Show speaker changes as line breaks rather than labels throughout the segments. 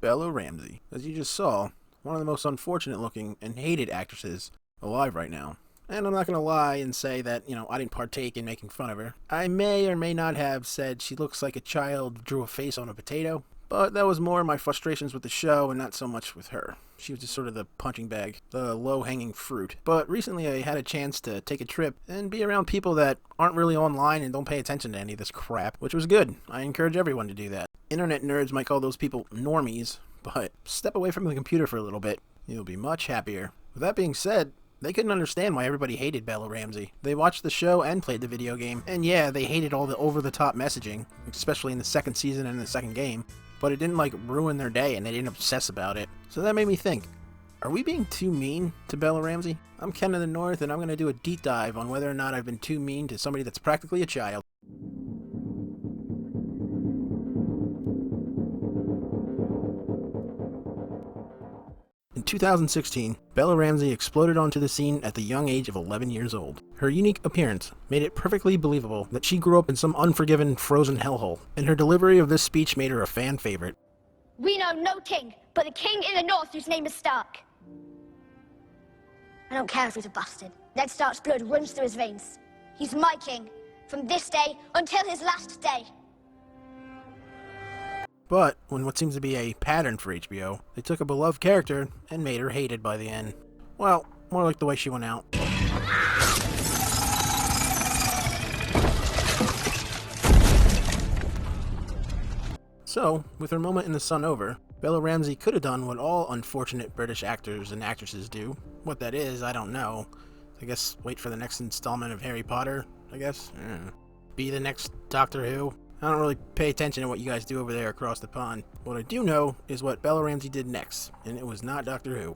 Bella Ramsey. As you just saw, one of the most unfortunate looking and hated actresses alive right now. And I'm not going to lie and say that, I didn't partake in making fun of her. I may or may not have said she looks like a child drew a face on a potato, but that was more my frustrations with the show and not so much with her. She was just sort of the punching bag, the low-hanging fruit. But recently I had a chance to take a trip and be around people that aren't really online and don't pay attention to any of this crap, which was good. I encourage everyone to do that. Internet nerds might call those people normies, but step away from the computer for a little bit. You'll be much happier. With that being said, they couldn't understand why everybody hated Bella Ramsey. They watched the show and played the video game, and yeah, they hated all the over-the-top messaging, especially in the second season and the second game, but it didn't ruin their day and they didn't obsess about it. So that made me think, are we being too mean to Bella Ramsey? I'm Ken of the North, and I'm going to do a deep dive on whether or not I've been too mean to somebody that's practically a child. In 2016, Bella Ramsey exploded onto the scene at the young age of 11 years old. Her unique appearance made it perfectly believable that she grew up in some unforgiven frozen hellhole, and her delivery of this speech made her a fan favorite.
We know no king, but the king in the north whose name is Stark. I don't care if he's a bastard. Ned Stark's blood runs through his veins. He's my king, from this day until his last day.
But, when what seems to be a pattern for HBO, they took a beloved character and made her hated by the end. Well, more like the way she went out. So, with her moment in the sun over, Bella Ramsey could have done what all unfortunate British actors and actresses do. What that is, I don't know. I guess wait for the next installment of Harry Potter, I guess? Be the next Doctor Who? I don't really pay attention to what you guys do over there across the pond. What I do know is what Bella Ramsey did next, and it was not Doctor Who.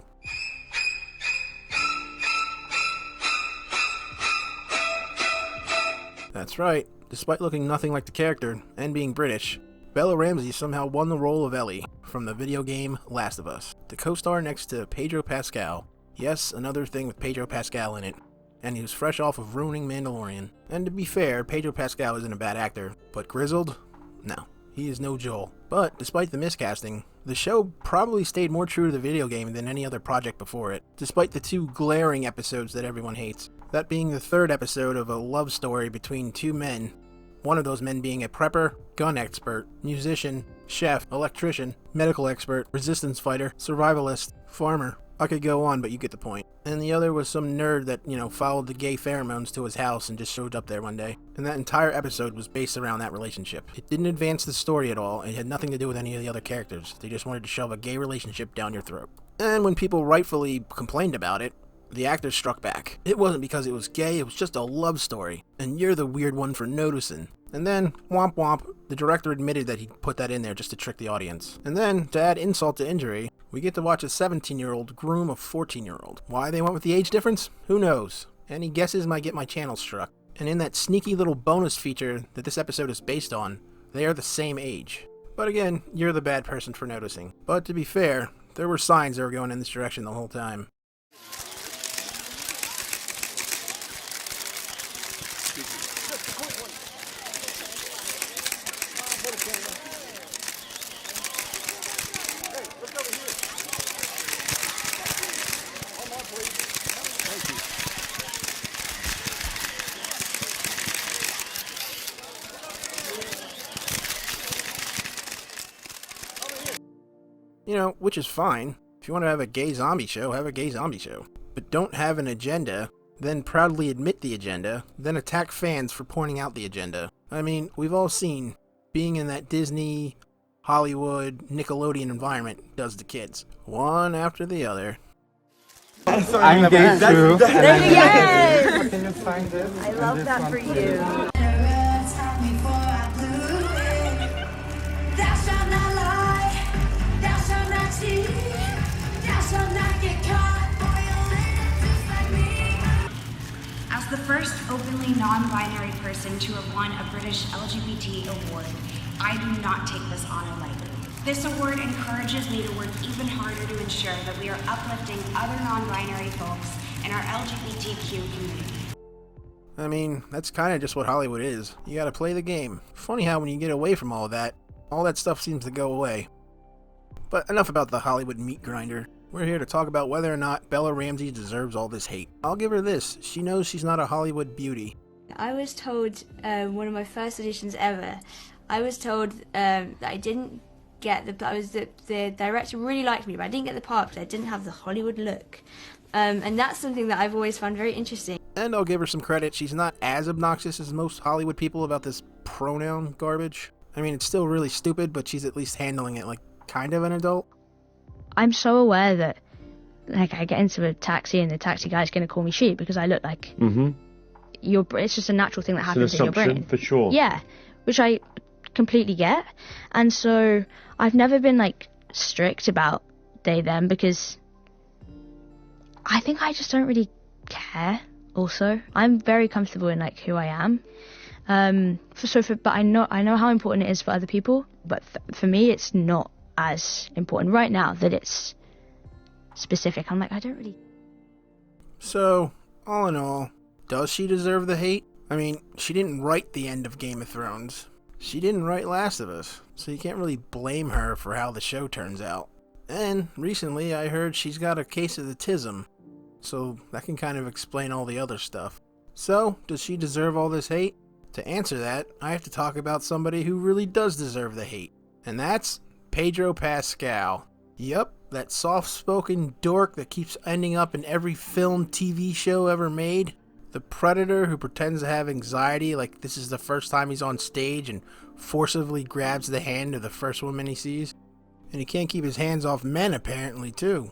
That's right, despite looking nothing like the character and being British, Bella Ramsey somehow won the role of Ellie from the video game Last of Us, to co-star next to Pedro Pascal. Yes, another thing with Pedro Pascal in it. And he was fresh off of ruining Mandalorian. And to be fair, Pedro Pascal isn't a bad actor, but grizzled? No, he is no Joel. But despite the miscasting, the show probably stayed more true to the video game than any other project before it, despite the two glaring episodes that everyone hates. That being the third episode of a love story between two men, one of those men being a prepper, gun expert, musician, chef, electrician, medical expert, resistance fighter, survivalist, farmer. I could go on, but you get the point. And the other was some nerd that, followed the gay pheromones to his house and just showed up there one day. And that entire episode was based around that relationship. It didn't advance the story at all, and it had nothing to do with any of the other characters. They just wanted to shove a gay relationship down your throat. And when people rightfully complained about it, the actors struck back. It wasn't because it was gay, it was just a love story. And you're the weird one for noticing. And then, womp womp, the director admitted that he put that in there just to trick the audience. And then, to add insult to injury, we get to watch a 17-year-old groom a 14-year-old. Why they went with the age difference? Who knows? Any guesses might get my channel struck. And in that sneaky little bonus feature that this episode is based on, they are the same age. But again, you're the bad person for noticing. But to be fair, there were signs they were going in this direction the whole time. Which is fine. If you want to have a gay zombie show, have a gay zombie show. But don't have an agenda, then proudly admit the agenda, then attack fans for pointing out the agenda. I mean, we've all seen being in that Disney, Hollywood, Nickelodeon environment does to kids. One after the other.
I'm gay too.
Yes!
Can you sign this?
I love that for you.
As the first openly non-binary person to have won a British LGBT award, I do not take this honor lightly. This award encourages me to work even harder to ensure that we are uplifting other non-binary folks in our LGBTQ community.
I mean, that's kind of just what Hollywood is. You gotta play the game. Funny how when you get away from all that stuff seems to go away. But enough about the Hollywood meat grinder. We're here to talk about whether or not Bella Ramsey deserves all this hate. I'll give her this. She knows she's not a Hollywood beauty.
I was told, one of my first auditions ever, I was told that I didn't get the director really liked me, but I didn't get the part because I didn't have the Hollywood look. And that's something that I've always found very interesting.
And I'll give her some credit. She's not as obnoxious as most Hollywood people about this pronoun garbage. I mean, it's still really stupid, but she's at least handling it like kind of an adult.
I'm so aware that, like, I get into a taxi and the taxi guy's going to call me she because I look like it's just a natural thing that happens in your brain.
For sure.
Yeah, which I completely get. And so I've never been, like, strict about they, them, because I think I just don't really care also. I'm very comfortable in, like, who I am. But I know how important it is for other people, but for me it's not as important right now that it's specific. I'm like, I don't really.
So, all in all, does she deserve the hate? I mean, she didn't write the end of Game of Thrones. She didn't write Last of Us, so you can't really blame her for how the show turns out. And recently I heard she's got a case of the tism, so that can kind of explain all the other stuff. So, does she deserve all this hate? To answer that, I have to talk about somebody who really does deserve the hate, and that's Pedro Pascal. Yup, that soft-spoken dork that keeps ending up in every film, TV show ever made. The predator who pretends to have anxiety like this is the first time he's on stage and forcibly grabs the hand of the first woman he sees. And he can't keep his hands off men apparently too.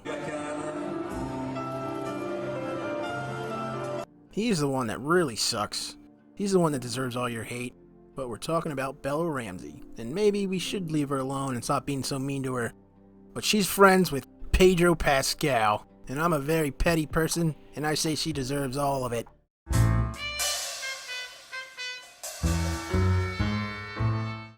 He's the one that really sucks. He's the one that deserves all your hate. But we're talking about Bella Ramsey, and maybe we should leave her alone and stop being so mean to her. But she's friends with Pedro Pascal, and I'm a very petty person, and I say she deserves all of it.